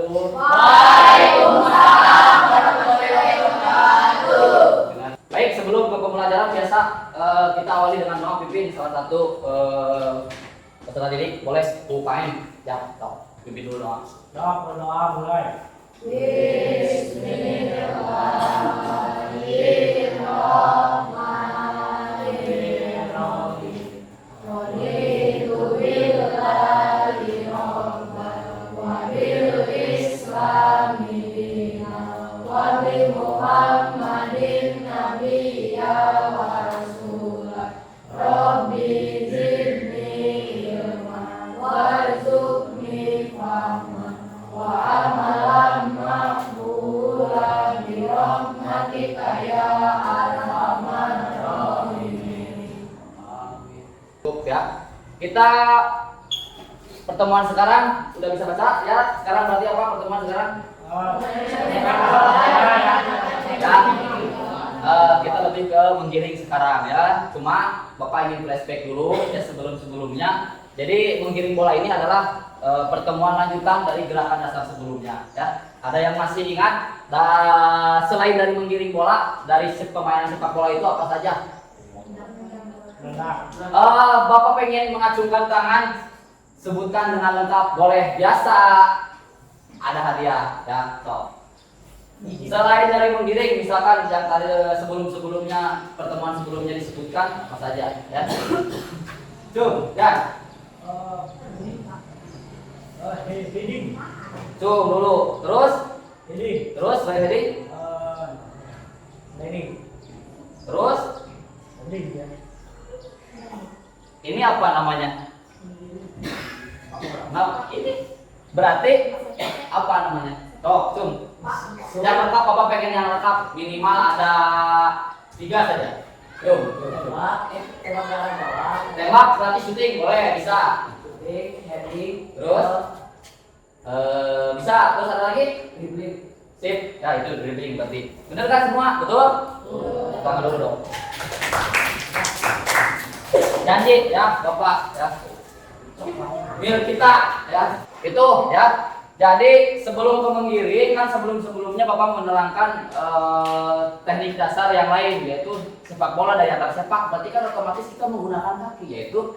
wabarakatuh. Waalaikumsalam warahmatullahi wabarakatuh. Baik, sebelum ke pembelajaran biasa kita awali dengan doa pimpin salah satu peserta didik. Boleh UKM ya, pimpin dulu doa. Berdoa mulai. Bismillahirrahmanirrahim. Raditu billahi rabban wa bil islami dinan wa bi Muhammadin nabiyya wa rasulah. Rabbi zidni ilman warzuqni fahman wa amalan maqbulan bi rahmatika ya arhamar rahimin. Cukup ya. Kita pertemuan sekarang sudah bisa baca ya. Sekarang berarti apa pertemuan sekarang? Ya. Kita lebih ke menggiring sekarang ya. Cuma Bapak ingin flashback dulu ya sebelum-sebelumnya. Jadi menggiring bola ini adalah pertemuan lanjutan dari gerakan dasar sebelumnya ya. Ada yang masih ingat selain dari menggiring bola, dari permainan sepak bola itu apa saja? Bapak pengen mengacungkan tangan, sebutkan dengan lengkap, boleh biasa, ada hadiah ya. Selain dari menggiring, misalkan yang tadi sebelumnya pertemuan sebelumnya disebutkan apa saja ya. Cung, ya. Heading. Cung dulu, terus Heading. heading, Heading. terus Heading ya. ini apa namanya? Nah, ini berarti apa namanya? Oh, Cung. Yang lengkap, Bapak pengen yang lengkap, minimal ada 3 saja. Cung. Tembak berarti syuting, boleh, bisa. Heading, Terus bisa, terus ada lagi? Dribbling. Sip, ya itu dribbling berarti. Bener kan semua? Betul? Tangan dulu dong. Janji ya Bapak ya. Biar kita ya. Itu ya. Jadi sebelum ke menggiring kan sebelumnya Bapak menerangkan teknik dasar yang lain yaitu sepak bola dari antar sepak. Berarti kan otomatis kita menggunakan kaki yaitu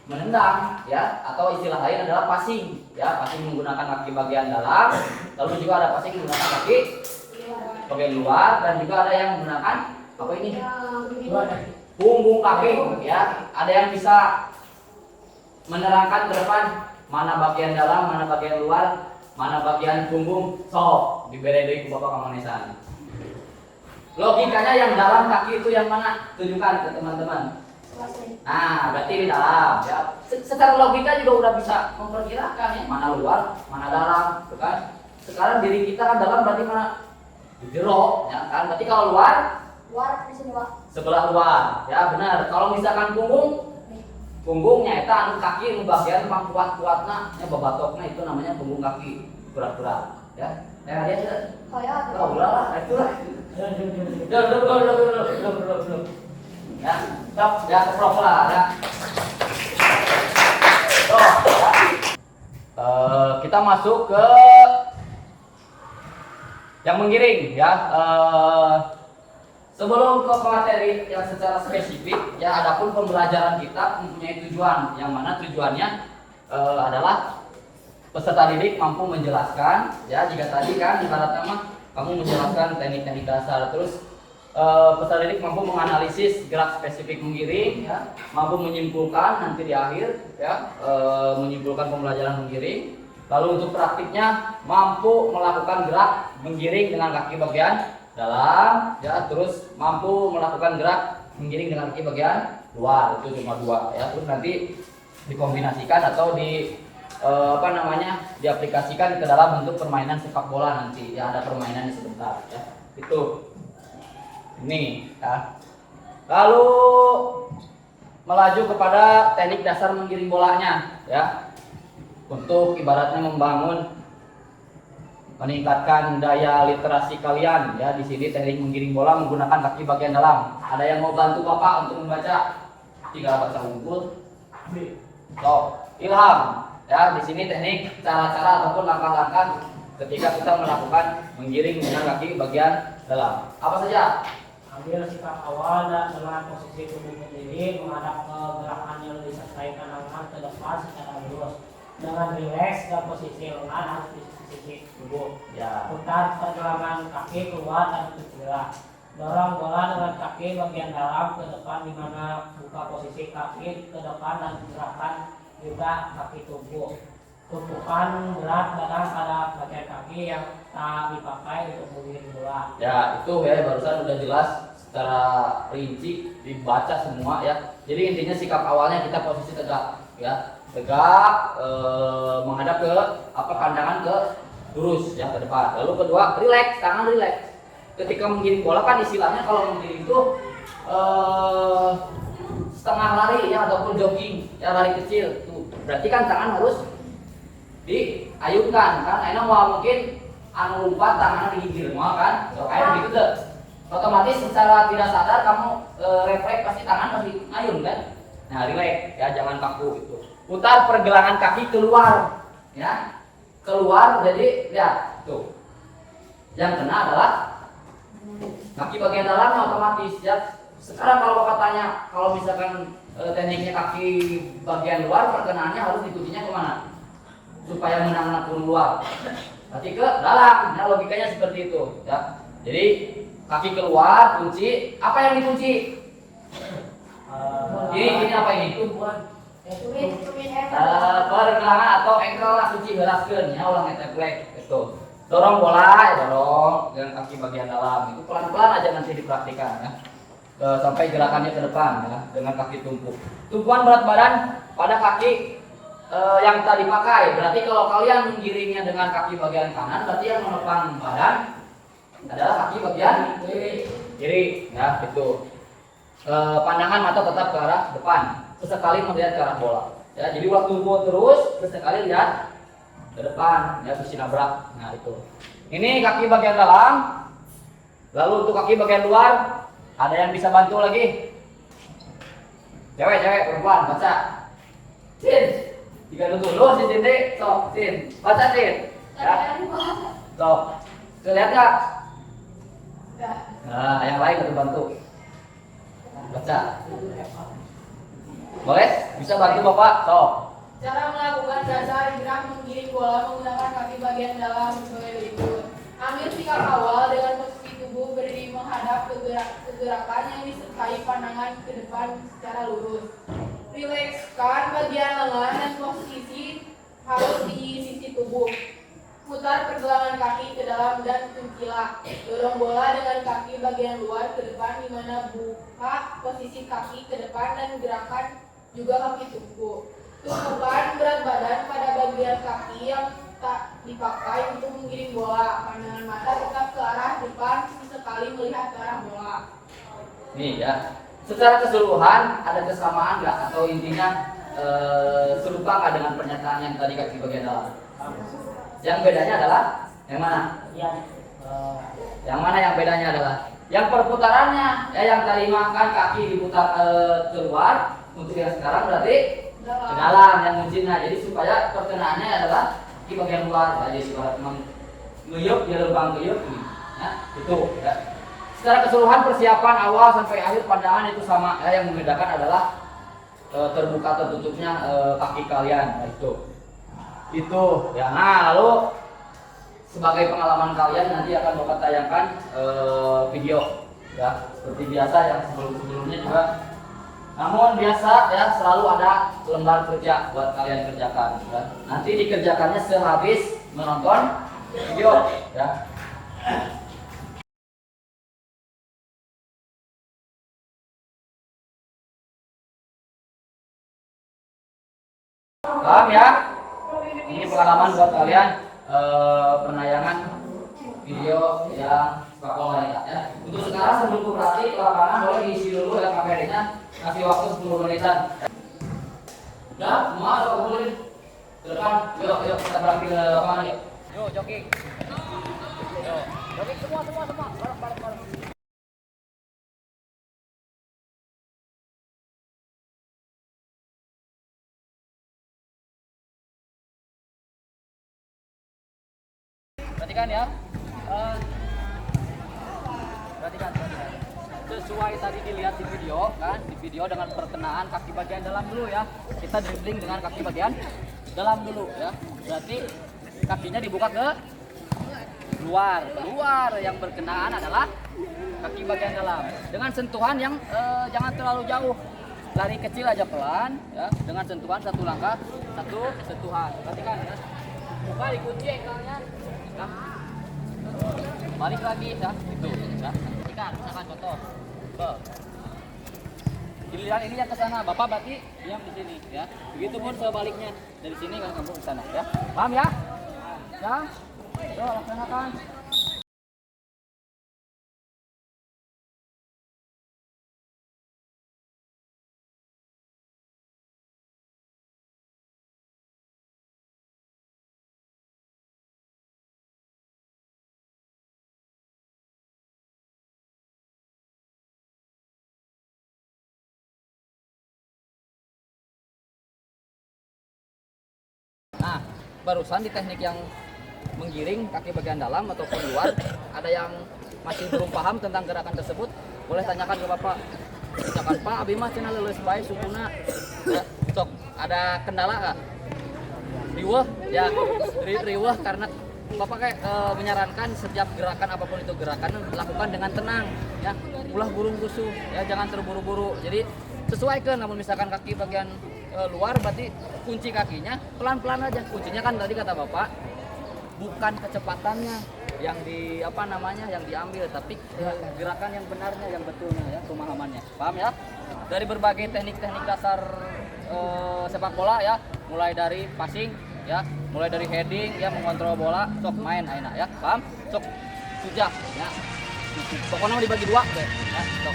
menendang ya, atau istilah lain adalah passing ya. Passing menggunakan kaki bagian dalam, lalu juga ada passing menggunakan kaki bagian luar, dan juga ada yang menggunakan apa ini? Punggung kaki ya. Ada yang bisa menerangkan ke depan mana bagian dalam, mana bagian luar, mana bagian punggung? So, diberi dari Bapak Kamanesan. Logikanya yang dalam kaki itu yang mana? Tunjukkan ke teman-teman. Nah, berarti di dalam ya. Secara logika juga udah bisa memperkirakan ya, mana luar, mana dalam, gitu kan? Sekarang diri kita kan dalam berarti mana? Di jero, ya kan? Berarti kalau luar di sini, Pak. sebelah luar, ya benar. Kalau misalkan punggungnya itu anu kaki anu bagian pang kuat-kuatna, ya babatokna itu namanya punggung kaki, berat-berat, ya. Dia sudah. Kayak Oh, ulah, itulah. Belum. Ya, stop, ya keprok lah, ya. Oh, ya. Kita masuk ke yang menggiring, ya. Sebelum ke materi yang secara spesifik, ya, adapun pembelajaran kita mempunyai tujuan, yang mana tujuannya adalah peserta didik mampu menjelaskan, ya. Jika tadi kan ibaratnya mah kamu menjelaskan teknik-teknik dasar, terus peserta didik mampu menganalisis gerak spesifik menggiring, ya, mampu menyimpulkan nanti di akhir, ya, menyimpulkan pembelajaran menggiring. Lalu untuk praktiknya mampu melakukan gerak menggiring dengan kaki bagian dalam, ya, terus mampu melakukan gerak menggiring dengan kaki bagian luar. Itu cuma 2, ya. Terus nanti dikombinasikan atau diaplikasikan ke dalam bentuk permainan sepak bola nanti, ya, ada permainannya sebentar, ya. Itu ini, ya. Lalu melaju kepada teknik dasar menggiring bolanya, ya. Untuk ibaratnya meningkatkan daya literasi kalian, ya. Di sini teknik menggiring bola menggunakan kaki bagian dalam. Ada yang mau bantu Bapak untuk membaca? Tinggal baca unggul. So, Ilham, ya. Di sini teknik cara-cara ataupun langkah-langkah ketika kita melakukan menggiring dengan kaki bagian dalam. Apa saja? Ambil sikap awal dengan posisi tubuh berdiri menghadap ke gerakan yang disertai tangan ke depan secara lurus. Dengan rileks dan posisi lengan harus di sisi tubuh. Ya. Putar pergelangan kaki keluar dan bergerak. Dorong bola dengan kaki bagian dalam ke depan di mana buka posisi kaki ke depan dan gerakan juga kaki tubuh. Tumpukan berat badan pada bagian kaki yang tak dipakai untuk menggiring bola. Ya, itu ya barusan udah jelas secara rinci dibaca semua ya. Jadi intinya sikap awalnya kita posisi tegak ya. Tegak menghadap ke pandangan ke lurus ya ke depan. Lalu kedua, rileks, tangan rileks. Ketika menggiring bola kan istilahnya kalau menggiring itu setengah lari ya ataupun jogging ya, lari kecil tuh. Berarti kan tangan harus diayunkan kan, enak mau mungkin anu lompat tangan digigir mau kan, so kayak begitu tuh. Otomatis secara tidak sadar kamu refleks pasti tangan pasti ngayun kan. Nah, relax ya, jangan kaku itu. Putar pergelangan kaki keluar ya, keluar. Jadi ya tuh, yang kena adalah kaki bagian dalam otomatis ya. Sekarang kalau katanya kalau misalkan tekniknya kaki bagian luar, perkenaannya harus dikuncinya kemana supaya menang keluar? Berarti ke dalam. Nah, logikanya seperti itu ya. Jadi kaki keluar, kunci. Apa yang dikunci? Ini apa ini? Pergelangan atau ankle lah, kunci beraskeun ya, ulang ngeteplek itu. Dorong bola ya, dorong dengan kaki bagian dalam. Itu pelan-pelan aja nanti dipraktikan ya. Sampai gerakannya ke depan ya, dengan kaki tumpuk. Tumpuan berat badan pada kaki yang tadi pakai. Berarti kalau kalian menggiringnya dengan kaki bagian kanan, berarti yang menopang badan adalah kaki bagian kiri ya, itu. Pandangan mata tetap ke arah depan, sesekali melihat ke arah bola ya. Jadi waktu tumbuh terus, sesekali lihat ke depan ya, visi nabrak. Nah, itu. Ini kaki bagian dalam. Lalu untuk kaki bagian luar, ada yang bisa bantu lagi? Cewek, perempuan, baca. Sin. Jika dulu si Cinti, sok Sin, baca Sin ya. Sok, lihat nggak? Nah, yang lain harus bantu baca. Boleh? Bisa bantu Bapak? Sok. Cara melakukan dasar gerak menggiring bola menggunakan kaki bagian dalam sebagai berikut. Ambil sikap awal dengan posisi tubuh berdiri menghadap ke gerakan yang disertai pandangan ke depan secara lurus. Rilekskan bagian lengan dan posisi harus di sisi tubuh. Putar pergelangan kaki ke dalam dan kunci-lah. Dorong bola dengan kaki bagian luar ke depan di mana buka posisi kaki ke depan dan gerakan juga kaki tubuh. Tumpukan berat badan pada bagian kaki yang tak dipakai untuk menggiring bola. Pandangan mata tetap ke arah depan, sesekali melihat ke arah bola. Nih ya. Secara keseluruhan ada kesamaan nggak atau intinya serupa nggak dengan pernyataan yang tadi kaki bagian dalam? Yang bedanya adalah yang mana? Yang mana yang bedanya adalah yang perputarannya ya, yang tadi makan kaki diputar keluar, untuk yang sekarang berarti ke dalam yang kuncinya. Jadi supaya perkenaannya adalah di bagian luar aja, ibarat mengeyup dia lubang geyup ya, itu ya. Secara keseluruhan persiapan awal sampai akhir pandangan itu sama ya, yang membedakan adalah terbuka tertutupnya kaki kalian. Nah, itu ya. Nah, lalu sebagai pengalaman kalian nanti akan Bapak tayangkan video ya, seperti biasa yang sebelumnya juga. Namun biasa ya, selalu ada lembar kerja buat kalian kerjakan ya. Nanti dikerjakannya sehabis menonton video ya. Paham ya? Ini pengalaman buat kalian penayangan video yang sepak wanita ya. Untuk sekarang sebelum praktik ke lapangan boleh diisi dulu ya kameranya, kasih waktu 10 menitan. Udah, semua udah kumpulin ke depan. Yuk kita praktik ke lapangan yuk. Yuk jogging. Yuk jogging semua. Bareng. Perhatikan ya. Perhatikan. Sesuai tadi dilihat di video kan, di video dengan perkenaan kaki bagian dalam dulu ya. Kita dribbling dengan kaki bagian dalam dulu ya. Berarti kakinya dibuka ke luar. Keluar yang berkenaan adalah kaki bagian dalam. Dengan sentuhan yang jangan terlalu jauh. Lari kecil aja pelan ya. Dengan sentuhan satu langkah, satu sentuhan. Perhatikan ya. Buka dikunci engkelnya. Ya. Balik lagi ya. Itu ya. Perhatikan, misalkan contoh. Giliran ini yang ke sana, Bapak berarti diam di sini ya. Begitupun sebaliknya dari sini kan kamu ke sana ya. Paham ya? Ya. Yo, laksanakan. Nah, barusan di teknik yang menggiring kaki bagian dalam ataupun luar, ada yang masih belum paham tentang gerakan tersebut, boleh tanyakan ke Bapak. Tanyakan, Pak, abi mah cenah leuleus bae sukuna. Ya, sok, ada kendala nggak? Riweuh, ya, riweuh karena Bapak kayak menyarankan setiap gerakan apapun itu gerakan lakukan dengan tenang, ya, ulah burung gusuh, ya, jangan terburu-buru. Jadi sesuaikan, namun misalkan kaki bagian luar berarti kunci kakinya pelan-pelan aja. Kuncinya kan tadi kata Bapak bukan kecepatannya yang yang diambil, tapi gerakan yang benarnya, yang betulnya ya, pemahamannya. Paham ya? Dari berbagai teknik-teknik dasar sepak bola ya, mulai dari passing ya, mulai dari heading ya, mengontrol bola, sok main aina ya. Paham? Sok sujah ya. Pokoknya mau dibagi dua deh ya. Sok.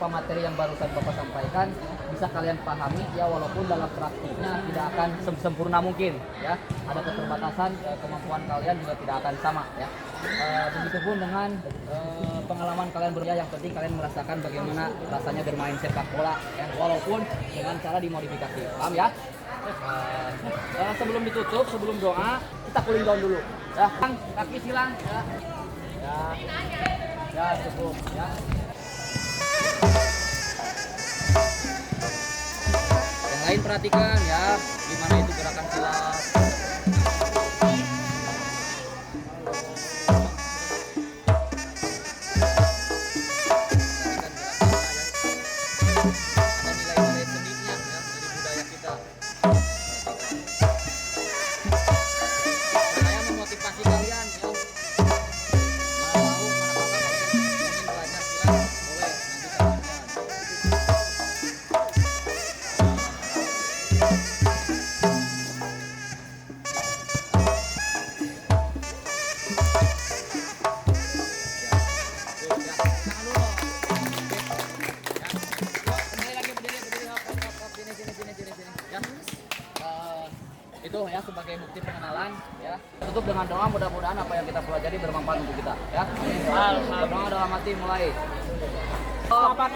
Apa materi yang barusan Bapak sampaikan bisa kalian pahami ya, walaupun dalam praktiknya tidak akan sempurna mungkin ya, ada keterbatasan, kemampuan kalian juga tidak akan sama ya. Begitupun dengan pengalaman kalian yang penting kalian merasakan bagaimana rasanya bermain sepak bola ya, walaupun dengan cara dimodifikasi. Paham ya? Sebelum ditutup, sebelum doa, kita cooling down dulu ya. Kaki silang ya. Ya cukup ya. Yang lain perhatikan ya, gimana itu gerakan silat. Ada nilai-nilai seninya ya, dari budaya kita. Saya memotivasi kalian ya. Mana tahu, mana kata kalian ingin belajar silat, boleh nanti saya itu ya sebagai bukti pengenalan ya. Tutup dengan doa, mudah-mudahan apa yang kita pelajari bermanfaat untuk kita ya. Doa dalam hati mulai. Selamat